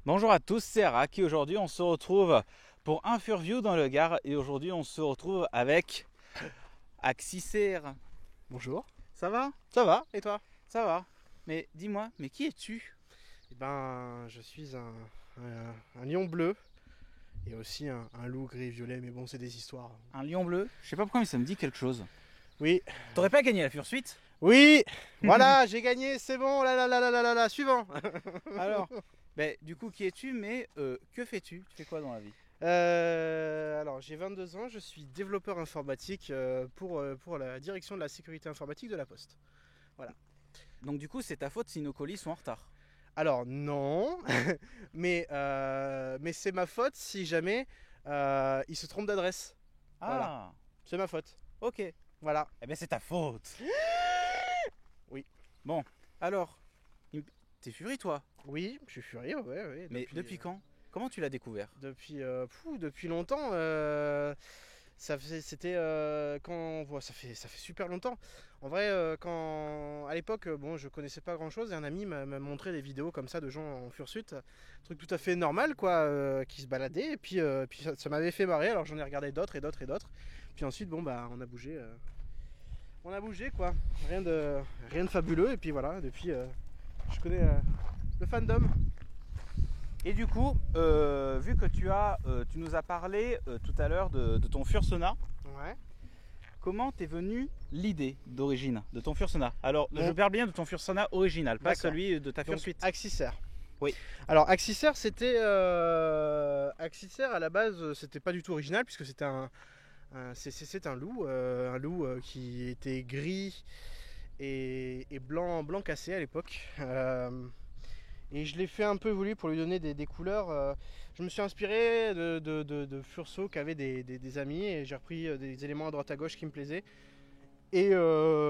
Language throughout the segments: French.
Bonjour à tous, c'est Arak et aujourd'hui on se retrouve pour un Furview dans le Gard et aujourd'hui on se retrouve avec Axicer. Bonjour. Ça va? Ça va, et toi? Ça va. Mais dis-moi, mais qui es-tu? Eh ben, je suis un lion bleu et aussi un loup gris-violet, mais bon, c'est des histoires. Un lion bleu? Je sais pas pourquoi mais ça me dit quelque chose. Oui, T'aurais pas gagné la Fursuite? oui, voilà, j'ai gagné, c'est bon, là, suivant. Alors, du coup qui es-tu mais que fais-tu? Tu fais quoi dans la vie? Alors, j'ai 22 ans, je suis développeur informatique pour la direction de la sécurité informatique de la Poste. Donc du coup c'est ta faute si nos colis sont en retard. Alors, non, mais c'est ma faute si jamais il se trompe d'adresse. Voilà. Ah, C'est ma faute. ok. Eh Voilà. ben c'est ta faute. Oui. Bon, alors, t'es Fury toi? Oui, je suis furieux, ouais. Mais depuis quand? Comment tu l'as découvert? Depuis longtemps. C'était quand ça fait super longtemps. En vrai, quand à l'époque, bon, je connaissais pas grand chose et un ami m'a montré des vidéos comme ça de gens en fursuit, truc tout à fait normal quoi, qui se baladaient et puis ça m'avait fait marrer. Alors j'en ai regardé d'autres et d'autres et d'autres. Puis ensuite, bon bah, on a bougé quoi. Rien de fabuleux et puis voilà. Depuis, je connais le fandom. Et du coup, vu que tu nous as parlé tout à l'heure de ton Fursona, Ouais. comment t'es venue l'idée d'origine de ton Fursona? Alors, Bon. je parle bien de ton Fursona original, pas D'accord. celui de ta Donc, Fursuite. Axicer. Oui. Alors Axicer, c'était Axicer à la base, c'était pas du tout original puisque c'était c'est un loup qui était gris et blanc cassé à l'époque. Et je l'ai fait un peu évoluer pour lui donner des couleurs. Je me suis inspiré de Furso qui avait des amis et j'ai repris des éléments à droite à gauche qui me plaisaient. Et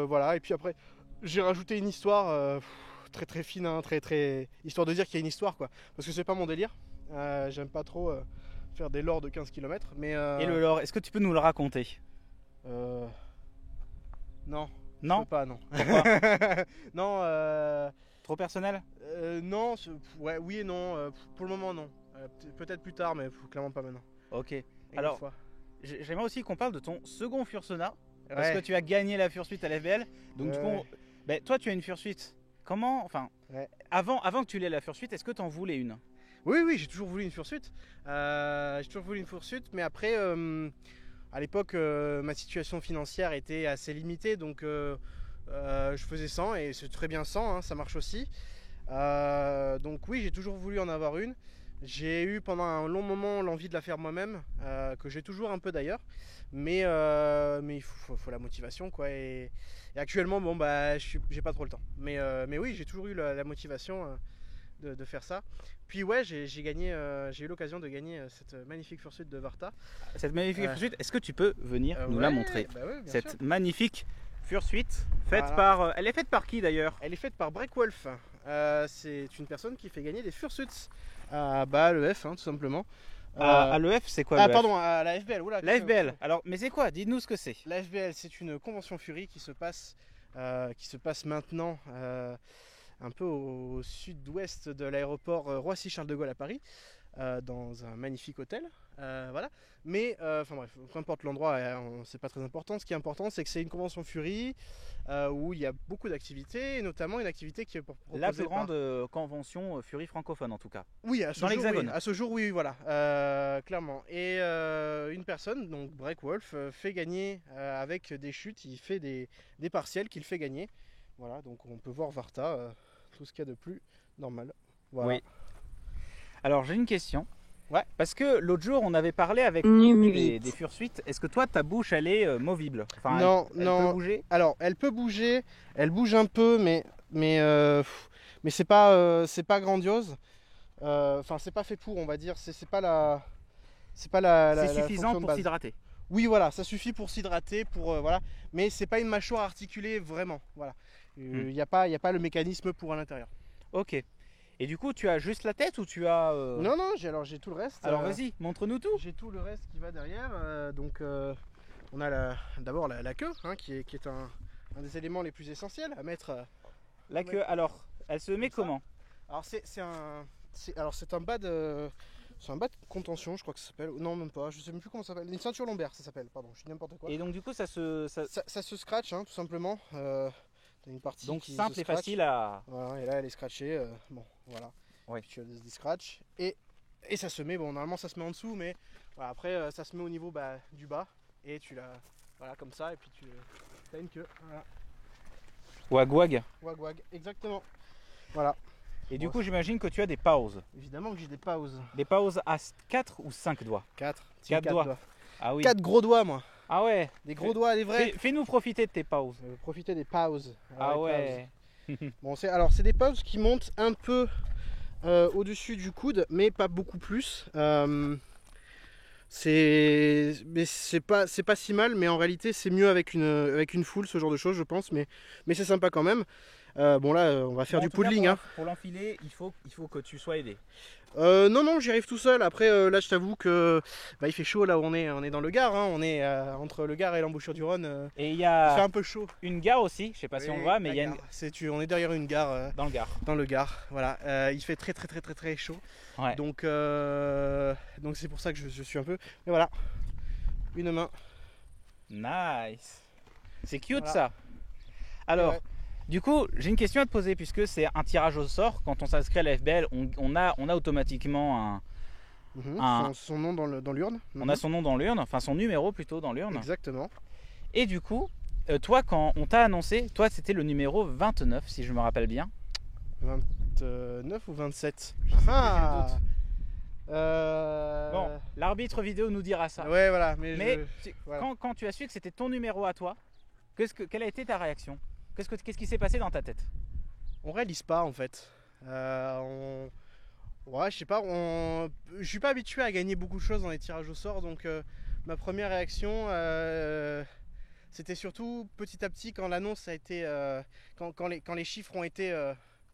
voilà, et puis après j'ai rajouté une histoire très fine, hein, très histoire de dire qu'il y a une histoire quoi. Parce que c'est pas mon délire. J'aime pas trop faire des lores de 15 km. Mais Et le lore, est-ce que tu peux nous le raconter? non. Non? Je peux pas, non. Pourquoi? Non, Trop personnel? non, ouais, oui et non. Pour le moment, non. Peut-être plus tard, mais clairement pas maintenant. Ok. Et Alors, une fois. j'aimerais aussi qu'on parle de ton second Fursona, parce Ouais. que tu as gagné la Fursuite à l'FBL. Donc du coup, Ouais. toi tu as une Fursuite. Comment, enfin, Ouais. avant que tu l'aies la Fursuite, est-ce que tu en voulais une? Oui, j'ai toujours voulu une Fursuit. Mais après, à l'époque, ma situation financière était assez limitée, donc je faisais 100 et c'est très bien 100, hein, ça marche aussi. Donc oui, j'ai toujours voulu en avoir une. J'ai eu pendant un long moment l'envie de la faire moi-même, que j'ai toujours un peu d'ailleurs, mais il faut la motivation quoi. Et actuellement, bon bah, j'ai pas trop le temps. Mais oui, j'ai toujours eu la motivation de faire ça. Puis ouais, j'ai eu l'occasion de gagner cette magnifique Fursuit de Varta. Cette magnifique Fursuite, est-ce que tu peux venir nous la montrer? Bah ouais, bien Cette sûr. magnifique Fursuite, faite Voilà. par. Elle est faite par qui d'ailleurs? Elle est faite par Breakwolf. C'est une personne qui fait gagner des Fursuits à l'EF, hein, tout simplement. À l'EF, c'est quoi l'EF? Pardon, à la FBL. Oula, La FBL. Alors, mais c'est quoi? Dites-nous ce que c'est. La FBL, c'est une convention Fury qui se passe maintenant un peu au sud-ouest de l'aéroport Roissy-Charles de Gaulle à Paris, dans un magnifique hôtel. Voilà. Mais, enfin bref, peu importe l'endroit, c'est pas très important. Ce qui est important, c'est que c'est une convention Fury où il y a beaucoup d'activités, et notamment une activité qui est proposée La plus grande convention Fury francophone en tout cas. Oui, à ce Dans jour, l'Hexagone. oui. À ce jour, oui, voilà, clairement. Et une personne, donc Breakwolf, fait gagner avec des chutes, il fait des partiels qu'il fait gagner. Voilà, donc on peut voir Varta, tout ce qu'il y a de plus normal. Voilà. Oui. Alors j'ai une question. Ouais. Parce que l'autre jour on avait parlé avec des Fursuites. Est-ce que toi ta bouche elle est movible? Enfin, Non, elle non. peut bouger? Alors, elle peut bouger, elle bouge un peu, mais c'est pas grandiose. Enfin, c'est pas fait pour, on va dire. C'est pas la C'est la suffisant fonction de pour base. s'hydrater. Oui, voilà, ça suffit pour s'hydrater, voilà. Mais c'est pas une mâchoire articulée vraiment, voilà. Il n'y a pas le mécanisme pour à l'intérieur. Ok. Et du coup tu as juste la tête ou tu as... Non, j'ai tout le reste. Alors vas-y, montre-nous tout. J'ai tout le reste qui va derrière. Donc on a d'abord la queue, hein, qui est un des éléments les plus essentiels à mettre. La queue, alors, elle se met Comme ça. comment? Alors c'est alors c'est un bas de contention, je crois que ça s'appelle. Non, même pas, je sais même plus comment ça s'appelle. Une ceinture lombaire, ça s'appelle, pardon, je dis n'importe quoi. Et donc du coup, ça se... Ça se scratch, hein, tout simplement. T'as une partie Donc qui simple se et scratch. facile à... Voilà, et là elle est scratchée, bon, voilà. Ouais. Puis tu as des scratchs. Et ça se met, bon, normalement ça se met en dessous, mais voilà, après ça se met au niveau du bas. Et tu l'as, voilà, comme ça, et puis tu as une queue. Voilà. Wag wag. Wag wag, exactement. Voilà. Et du coup, j'imagine que tu as des pauses. Évidemment que j'ai des pauses. Des pauses à 4 ou 5 doigts? 4. 4 doigts. Ah oui. 4 gros doigts, moi. Ah ouais. Des gros doigts, des vrais. Fais-nous profiter de tes pauses. Profiter des pauses. Ah ouais. Bon, c'est des pauses qui montent un peu au-dessus du coude, mais pas beaucoup plus. C'est pas si mal, mais en réalité c'est mieux avec une foule, ce genre de choses, je pense, mais c'est sympa quand même. Bon là on va faire du puddling, hein. Pour l'enfiler, il faut que tu sois aidé. Non, j'y arrive tout seul. Après là je t'avoue que il fait chaud là où on est dans le Gard, hein. On est entre le Gard et l'embouchure du Rhône. Et il fait un peu chaud. Une gare aussi, je sais pas si on voit, mais il y a on est derrière une gare. Dans le Gard. Dans le Gard, voilà. Il fait très chaud. Ouais. Donc c'est pour ça que je suis un peu. Mais voilà, une main. Nice. C'est cute, Voilà. ça. Alors, Ouais. du coup, j'ai une question à te poser puisque c'est un tirage au sort. Quand on s'inscrit à la FBL, on a automatiquement Son nom dans l'urne. on a son nom dans l'urne, enfin son numéro plutôt dans l'urne. Exactement. Et du coup, toi, quand on t'a annoncé, toi c'était le numéro 29 si je me rappelle bien. 29 ou 27? Je sais plus, j'ai le Ah. doute. Bon, l'arbitre vidéo nous dira ça. Ouais, voilà. Mais voilà. quand tu as su que c'était ton numéro à toi, quelle a été ta réaction? Qu'est-ce qui s'est passé dans ta tête? On réalise pas en fait. Ouais, je sais pas. Je suis pas habitué à gagner beaucoup de choses dans les tirages au sort, donc ma première réaction, c'était surtout petit à petit quand l'annonce a été, quand les chiffres ont été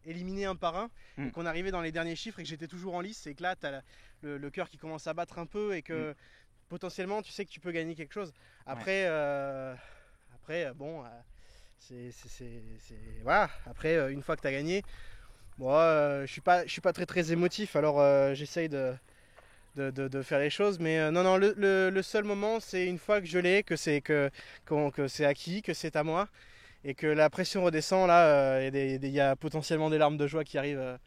éliminés un par un, et qu'on arrivait dans les derniers chiffres et que j'étais toujours en lice, et que là t'as le cœur qui commence à battre un peu et que potentiellement tu sais que tu peux gagner quelque chose. Après, bon. Voilà. Après, une fois que tu as gagné, moi, je suis pas très émotif, alors j'essaye de faire les choses, mais non, le seul moment, c'est une fois que je l'ai, que c'est acquis, que c'est à moi, et que la pression redescend. Là, il y a potentiellement des larmes de joie qui arrivent.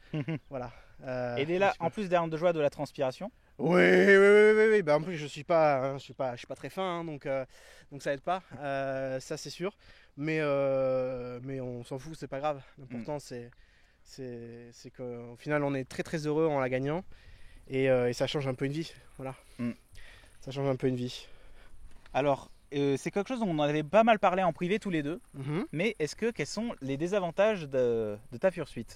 Voilà. Et là, en plus des larmes de joie, de la transpiration. Oui. Bah, en plus, je suis pas très fin, hein, donc ça aide pas. Ça, c'est sûr. Mais on s'en fout, c'est pas grave. L'important, c'est qu'au final, on est très heureux en la gagnant. Et ça change un peu une vie. Voilà. Ça change un peu une vie. Alors, c'est quelque chose dont on avait pas mal parlé en privé tous les deux. Mm-hmm. Mais quels sont les désavantages de ta fursuit?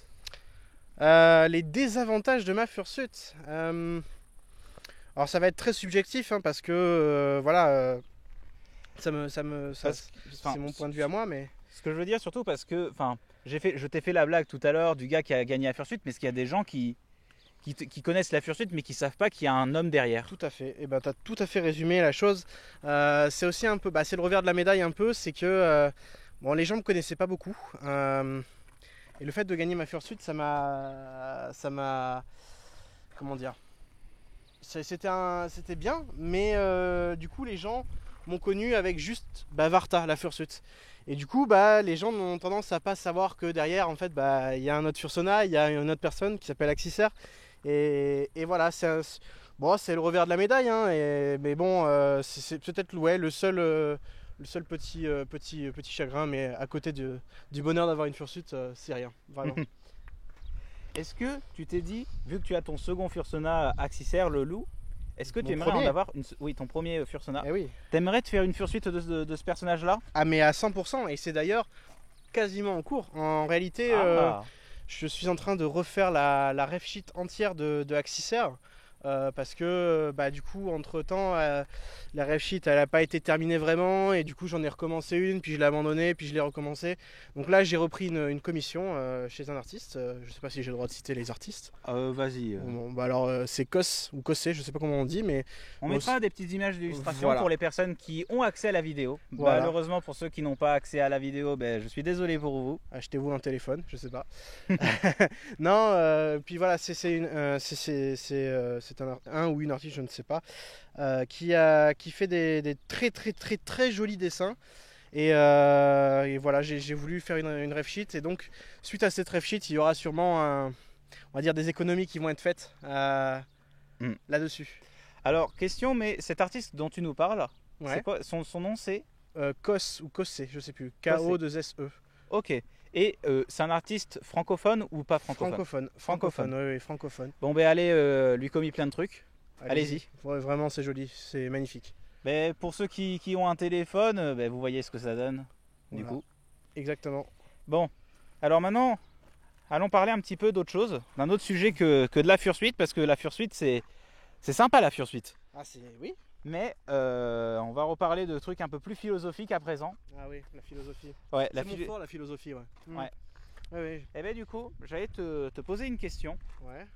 Les désavantages de ma fursuit. Alors ça va être très subjectif, hein, parce que voilà, c'est mon point de vue à moi, mais ce que je veux dire surtout parce que, je t'ai fait la blague tout à l'heure du gars qui a gagné la fursuit, mais est-ce qu'il y a des gens qui connaissent la fursuit mais qui savent pas qu'il y a un homme derrière? Tout à fait. Et ben t'as tout à fait résumé la chose. C'est aussi un peu, c'est le revers de la médaille un peu, c'est que bon, les gens me connaissaient pas beaucoup. Et le fait de gagner ma fursuit, ça m'a, comment dire, c'était bien, mais du coup les gens m'ont connu avec juste Varta, la fursuit. Et du coup les gens ont tendance à pas savoir que derrière en fait il y a un autre fursona, il y a une autre personne qui s'appelle Axiser. Et voilà, c'est le revers de la médaille, hein, mais bon, c'est peut-être le seul petit chagrin, mais à côté du bonheur d'avoir une fursuit, c'est rien, vraiment. Est-ce que tu t'es dit, vu que tu as ton second fursona Axiser, le loup, est-ce que tu aimerais en avoir ton premier fursona? Eh oui. T'aimerais te faire une fursuit de ce personnage-là? Ah, mais à 100%, et c'est d'ailleurs quasiment en cours. En réalité, je suis en train de refaire la ref sheet entière de Axiser. parce que du coup entre temps la ref sheet elle n'a pas été terminée vraiment et du coup j'en ai recommencé une, puis je l'ai abandonnée, puis je l'ai recommencé. Donc là j'ai repris une commission chez un artiste. Je sais pas si j'ai le droit de citer les artistes. Vas-y. Bon, alors c'est Kos ou Kossé, je sais pas comment on dit, mais On mettra des petites images d'illustration voilà. pour les personnes qui ont accès à la vidéo. Voilà. Malheureusement pour ceux qui n'ont pas accès à la vidéo, je suis désolé pour vous. Achetez-vous un téléphone, je sais pas. Non, puis voilà, c'est un ou une artiste, je ne sais pas, qui fait des très très très très jolis dessins. Et voilà, j'ai voulu faire une ref sheet, et donc suite à cette ref sheet, il y aura sûrement on va dire des économies qui vont être faites là-dessus. Alors question, mais cet artiste dont tu nous parles, Ouais. c'est quoi son nom c'est Kos ou Kossé, je sais plus. K-O-2-S-E. Ok. Et c'est un artiste francophone ou pas francophone? Francophone, oui, francophone. Bon allez, lui commis plein de trucs. Allez-y. Ouais, vraiment, c'est joli, c'est magnifique. Pour ceux qui ont un téléphone, vous voyez ce que ça donne, du Voilà. coup. Exactement. Bon, alors maintenant, allons parler un petit peu d'autre chose, d'un autre sujet que de la fursuite, parce que la fursuite, c'est sympa la fursuite. Ah, oui. Mais on va reparler de trucs un peu plus philosophiques à présent. Ah oui, la philosophie. Ouais, C'est mon fort, la philosophie, ouais. Ouais. Ouais. Et du coup, j'allais te poser une question. Ouais.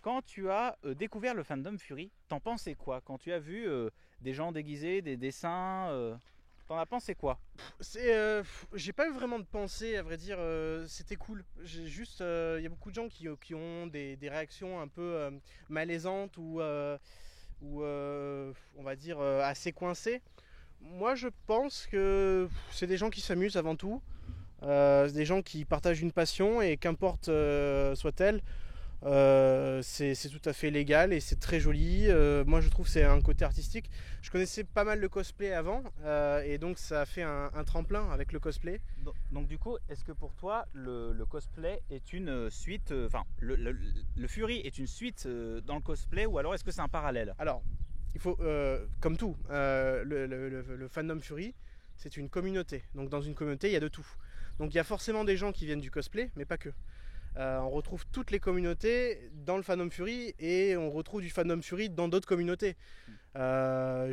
Quand tu as découvert le fandom Fury, t'en pensais quoi? Quand tu as vu des gens déguisés, des dessins, t'en as pensé quoi? J'ai pas eu vraiment de pensée, à vrai dire. C'était cool. J'ai juste, il y a beaucoup de gens qui ont des réactions un peu malaisantes ou on va dire assez coincées. Moi, je pense que c'est des gens qui s'amusent avant tout. C'est des gens qui partagent une passion, et qu'importe soit-elle, c'est tout à fait légal et c'est très joli. Moi je trouve que c'est un côté artistique. Je connaissais pas mal le cosplay avant, et donc ça a fait un tremplin avec le cosplay. Donc du coup, est-ce que pour toi le cosplay est une suite, enfin le Fury est une suite dans le cosplay, ou alors est-ce que c'est un parallèle? Alors, il faut, comme tout, le fandom Fury, c'est une communauté. Donc dans une communauté, il y a de tout. Donc il y a forcément des gens qui viennent du cosplay, mais pas que. On retrouve toutes les communautés dans le fandom Fury, et on retrouve du fandom Fury dans d'autres communautés. On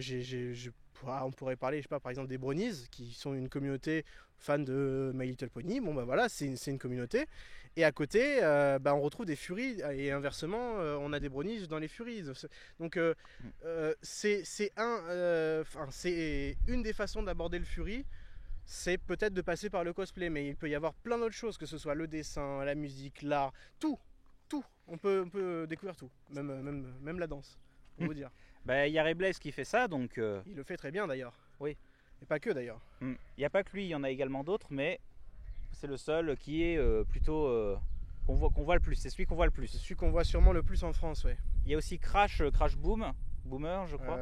pourrait parler, je sais pas, par exemple des Bronies, qui sont une communauté fan de My Little Pony. Bon voilà, c'est une communauté. Et à côté, on retrouve des Furies, et inversement, on a des Bronies dans les Furies. Donc c'est une des façons d'aborder le Fury. C'est peut-être de passer par le cosplay, mais il peut y avoir plein d'autres choses, que ce soit le dessin, la musique, l'art, tout. On peut découvrir tout, même la danse, pour vous dire. Il y a Ray Blaze qui fait ça, donc... Il le fait très bien d'ailleurs. Oui. Et pas que d'ailleurs. Il n'y a pas que lui, il y en a également d'autres, mais c'est le seul qui est plutôt... qu'on voit le plus, c'est celui qu'on voit le plus. C'est celui qu'on voit sûrement le plus en France, ouais. Il y a aussi Crash Boomer, je crois.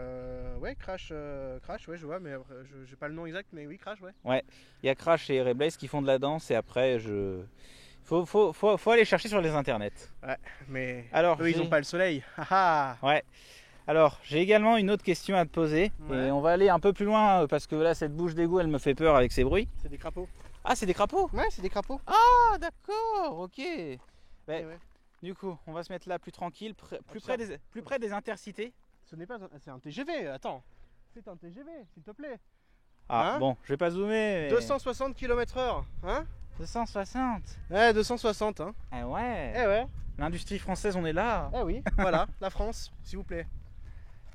Ouais, Crash, ouais, je vois, mais j'ai pas le nom exact, mais oui, Crash, ouais. Ouais, il y a Crash et Ray Blaze qui font de la danse, et après, faut aller chercher sur les internets. Ouais, mais alors, eux, ils n'ont pas le soleil. Ouais. Alors, j'ai également une autre question à te poser, ouais. Et on va aller un peu plus loin, parce que là, cette bouche d'égout, elle me fait peur avec ses bruits. C'est des crapauds. Ah, c'est des crapauds? Ouais, c'est des crapauds. Ah, d'accord, ok. Ouais. Du coup, on va se mettre là plus tranquille, plus près des intercités. Ce n'est pas c'est un TGV, attends. C'est un TGV, s'il te plaît. Ah, bon, je vais pas zoomer. Mais... 260 km/h, hein? 260. Ouais, 260, hein. Ah ouais. Eh ouais. L'industrie française, on est là. Eh oui, voilà, la France, s'il vous plaît.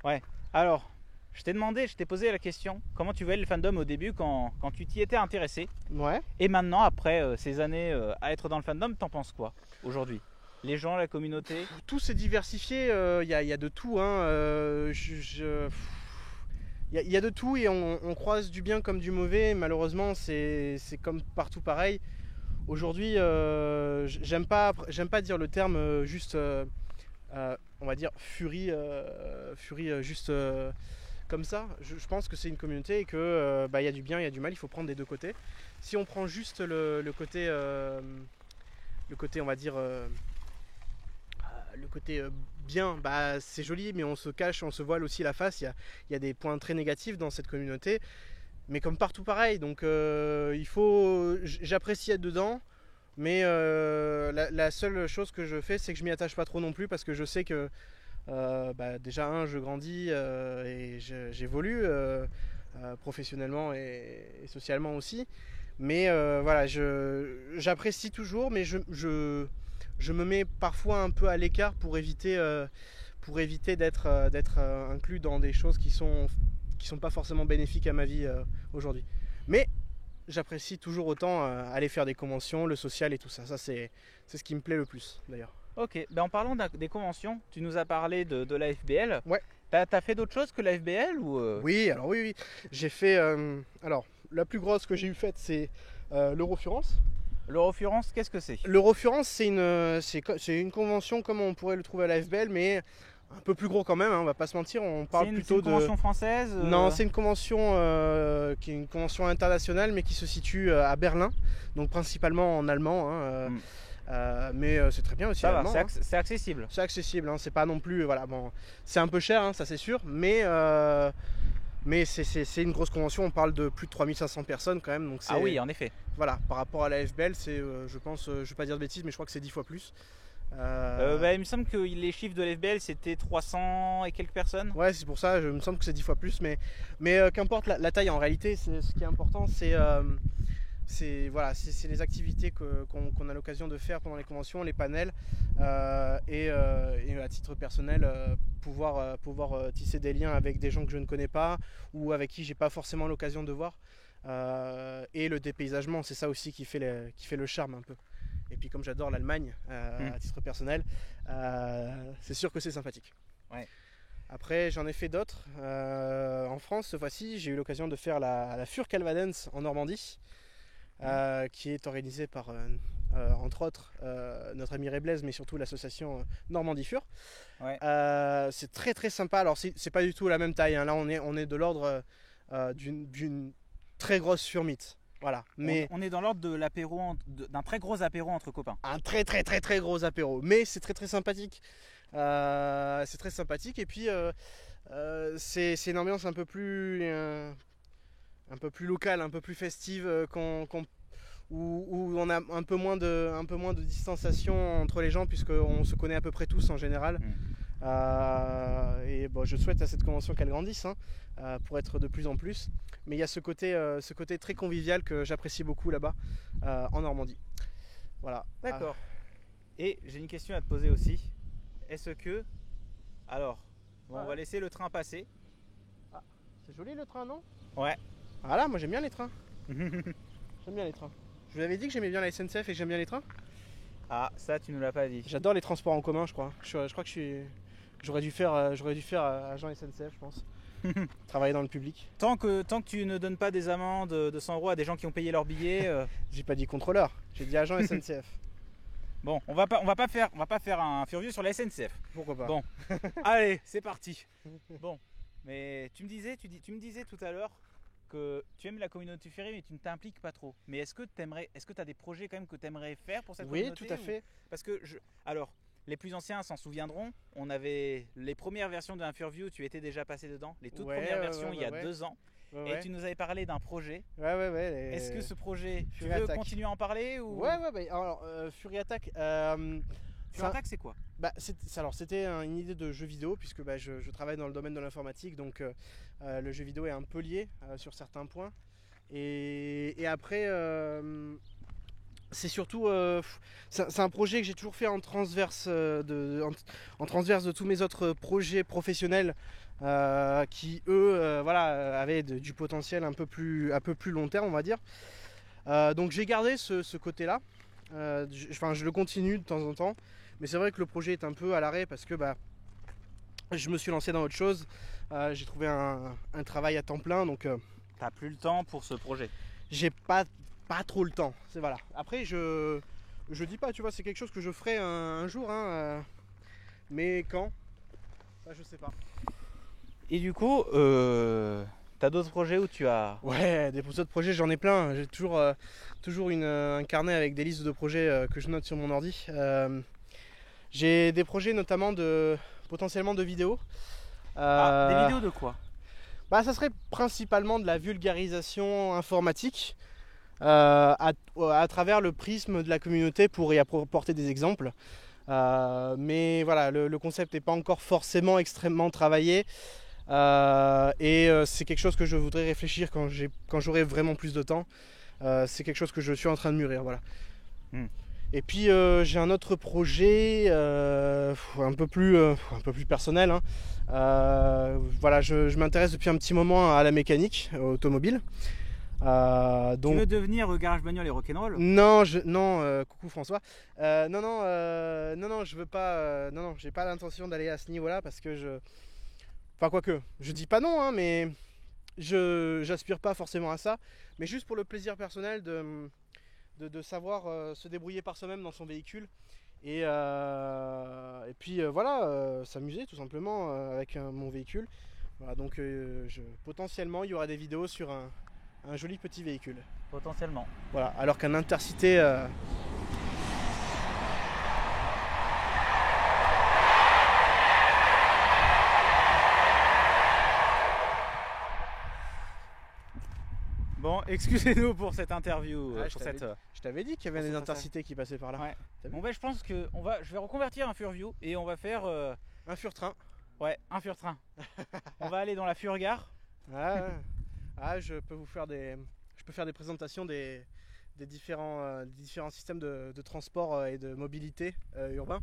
Ouais. Alors, je t'ai posé la question, comment tu voyais le fandom au début quand tu t'y étais intéressé? Ouais. Et maintenant, après ces années à être dans le fandom, t'en penses quoi aujourd'hui? Les gens, la communauté? Tout s'est diversifié, il y a de tout, hein. Il y a de tout, et on croise du bien comme du mauvais. Malheureusement, c'est comme partout pareil. Aujourd'hui, j'aime pas dire le terme juste, on va dire furie juste comme ça. Je pense que c'est une communauté, et que y a du bien, il y a du mal, il faut prendre des deux côtés. Si on prend juste le côté, on va dire, le côté bien, c'est joli, mais on se voile aussi la face. Il y a des points très négatifs dans cette communauté, mais comme partout pareil. Donc j'apprécie être dedans, mais la seule chose que je fais, c'est que je m'y attache pas trop non plus, parce que je sais que Déjà, je grandis et j'évolue professionnellement et socialement aussi. Mais voilà, j'apprécie toujours, mais je me mets parfois un peu à l'écart pour éviter d'être inclus dans des choses qui sont pas forcément bénéfiques à ma vie aujourd'hui. Mais j'apprécie toujours autant aller faire des conventions, le social et tout ça. Ça, c'est ce qui me plaît le plus d'ailleurs. Ok, en parlant des conventions, tu nous as parlé de la FBL. Ouais. T'as fait d'autres choses que la FBL ou Oui, alors oui. J'ai fait. Alors, la plus grosse que j'ai eu faite, c'est l'Eurofurence. l'Eurofurence, qu'est-ce que c'est? L'Eurofurence, c'est une convention comme on pourrait le trouver à la FBL, mais un peu plus gros quand même, hein, on va pas se mentir. On parle plutôt de. C'est une convention française Non, c'est une convention qui est une convention internationale, mais qui se situe à Berlin, donc principalement en allemand. Hein, mais c'est très bien aussi. Ça va, allemand, c'est accessible. C'est accessible, hein, c'est pas non plus. Voilà, bon, c'est un peu cher, hein, ça c'est sûr, mais c'est une grosse convention. On parle de plus de 3500 personnes quand même. Donc ah oui, en effet. Voilà, par rapport à la FBL, c'est, je pense, je vais pas dire de bêtises, mais je crois que c'est 10 fois plus. Il me semble que les chiffres de l'FBL c'était 300 et quelques personnes. Ouais, c'est pour ça, il me semble que c'est 10 fois plus, mais qu'importe la taille en réalité, ce qui est important, c'est les activités qu'on a l'occasion de faire pendant les conventions, les panels, et à titre personnel, pouvoir tisser des liens avec des gens que je ne connais pas ou avec qui j'ai pas forcément l'occasion de voir. Et le dépaysagement, c'est ça aussi qui fait le charme un peu. Et puis comme j'adore l'Allemagne à titre personnel, c'est sûr que c'est sympathique. Ouais. Après j'en ai fait d'autres. En France cette fois-ci, j'ai eu l'occasion de faire la Furkalvadens en Normandie, qui est organisée par entre autres notre ami Ray Blaise, mais surtout l'association Normandie Fur. Ouais. C'est très très sympa. Alors c'est pas du tout la même taille, hein. Là on est de l'ordre d'une très grosse furmite. Voilà. Mais on est dans l'ordre de l'apéro, d'un très gros apéro entre copains. un très très très très gros apéro. Mais c'est très très sympathique. C'est très sympathique. Et puis c'est une ambiance un peu plus locale, un peu plus festive, où on a un peu moins de distanciation entre les gens, puisqu'on se connaît à peu près tous en général. Et bon, je souhaite à cette convention qu'elle grandisse, hein, pour être de plus en plus. Mais il y a ce côté très convivial que j'apprécie beaucoup là-bas, en Normandie. Voilà. D'accord. Et j'ai une question à te poser aussi. Est-ce que... Alors, on va laisser le train passer. Ah, c'est joli le train, non? Ouais. Voilà, moi j'aime bien les trains. J'aime bien les trains. Je vous avais dit que j'aimais bien la SNCF et que j'aime bien les trains. Ah, ça tu nous l'as pas dit. J'adore les transports en commun, je crois. Je crois que j'aurais dû faire agent SNCF, je pense. Travailler dans le public. Tant que tu ne donnes pas des amendes de 100 € à des gens qui ont payé leur billet. J'ai pas dit contrôleur, j'ai dit agent SNCF. Bon, on va pas faire un furieux sur la SNCF. Pourquoi pas? Bon, allez, c'est parti. Bon, mais tu me disais tout à l'heure que tu aimes la communauté ferry, mais tu ne t'impliques pas trop. Mais est-ce que tu as des projets quand même que tu aimerais faire pour cette communauté? Oui, tout à fait. Parce que alors, les plus anciens s'en souviendront. On avait les premières versions d'un Furview, tu étais déjà passé dedans. Les toutes premières versions il y a 2 ans. Et tu nous avais parlé d'un projet. Ouais. Est-ce que ce projet, tu Fury veux Attack. continuer à en parler ou... Ouais. Alors, Fury Attack. Fury Attack, c'est quoi? C'était une idée de jeu vidéo, puisque je travaille dans le domaine de l'informatique, donc le jeu vidéo est un peu lié sur certains points. Et après, c'est surtout, c'est un projet que j'ai toujours fait en transverse de tous mes autres projets professionnels, qui eux avaient du potentiel un peu plus long terme, on va dire. Donc j'ai gardé ce côté-là. Je le continue de temps en temps, mais c'est vrai que le projet est un peu à l'arrêt parce que je me suis lancé dans autre chose. J'ai trouvé un travail à temps plein, donc t'as plus le temps pour ce projet. J'ai pas trop le temps. Voilà. Après je dis pas, tu vois, c'est quelque chose que je ferai un jour, hein, mais quand, ça je sais pas. Et du coup, t'as d'autres projets où tu as... Ouais, des autres projets, j'en ai plein. J'ai toujours un carnet avec des listes de projets que je note sur mon ordi. J'ai des projets notamment potentiellement de vidéos. Des vidéos de quoi? Ça serait principalement de la vulgarisation informatique à travers le prisme de la communauté, pour y apporter des exemples. Mais voilà, le concept n'est pas encore forcément extrêmement travaillé. C'est quelque chose que je voudrais réfléchir quand j'aurai vraiment plus de temps. C'est quelque chose que je suis en train de mûrir, voilà. Et puis j'ai un autre projet un peu plus personnel, hein. Voilà, je m'intéresse depuis un petit moment à la mécanique automobile. Donc... Tu veux devenir garage bagnole et rock'n'roll? Non, coucou François. Non, je veux pas. Non, j'ai pas l'intention d'aller à ce niveau-là parce que enfin, quoique, je dis pas non, hein, mais j'aspire pas forcément à ça. Mais juste pour le plaisir personnel de savoir se débrouiller par soi-même dans son véhicule. Et puis voilà, s'amuser tout simplement avec mon véhicule. Voilà, donc potentiellement, il y aura des vidéos sur un joli petit véhicule. Potentiellement. Voilà, alors qu'un Intercité... Bon, excusez-nous pour cette interview. Je t'avais dit qu'il y avait des Intercités qui passaient par là. Ouais. Bon, je pense que je vais reconvertir un Furview et on va faire... un Furtrain. Ouais, un Furtrain. On va aller dans la Furgare. Je peux faire des présentations des différents systèmes de transport et de mobilité urbain.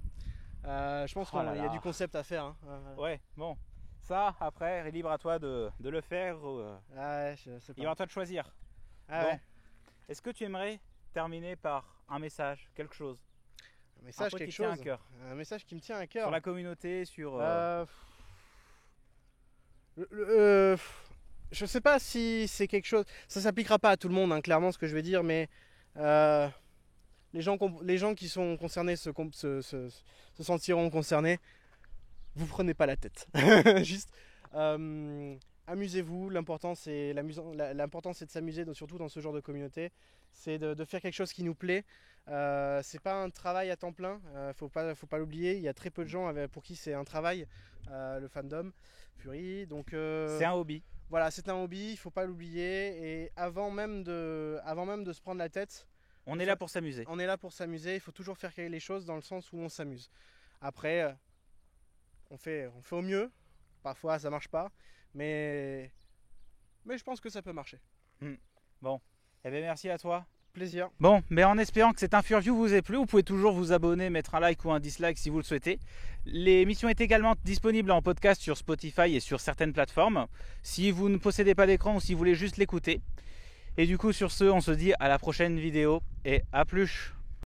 Je pense qu'il y a du concept à faire. Hein. Ouais, bon. Ça, après, libre à toi de le faire. Libre à toi de choisir. Ouais. Est-ce que tu aimerais terminer par un message, quelque chose? Un message, quelque chose. À cœur. Un message qui me tient à cœur. Sur la communauté, sur... Je sais pas si c'est quelque chose... Ça s'appliquera pas à tout le monde, hein, clairement, ce que je vais dire, mais... les gens qui sont concernés se sentiront concernés. Vous prenez pas la tête. Juste amusez-vous. L'important c'est de s'amuser, surtout dans ce genre de communauté. C'est de faire quelque chose qui nous plaît. C'est pas un travail à temps plein. Faut pas l'oublier. Il y a très peu de gens pour qui c'est un travail, le fandom Fury. Donc c'est un hobby. Voilà, c'est un hobby. Il faut pas l'oublier. Et avant même de se prendre la tête, on est là pour s'amuser. On est là pour s'amuser. Il faut toujours faire les choses dans le sens où on s'amuse. Après. On fait au mieux, parfois ça marche pas, mais je pense que ça peut marcher. Bon, eh bien merci à toi. Plaisir. Bon, mais en espérant que cette interview vous ait plu, vous pouvez toujours vous abonner, mettre un like ou un dislike si vous le souhaitez. L'émission est également disponible en podcast sur Spotify et sur certaines plateformes, si vous ne possédez pas d'écran ou si vous voulez juste l'écouter. Et du coup sur ce, on se dit à la prochaine vidéo et à plus.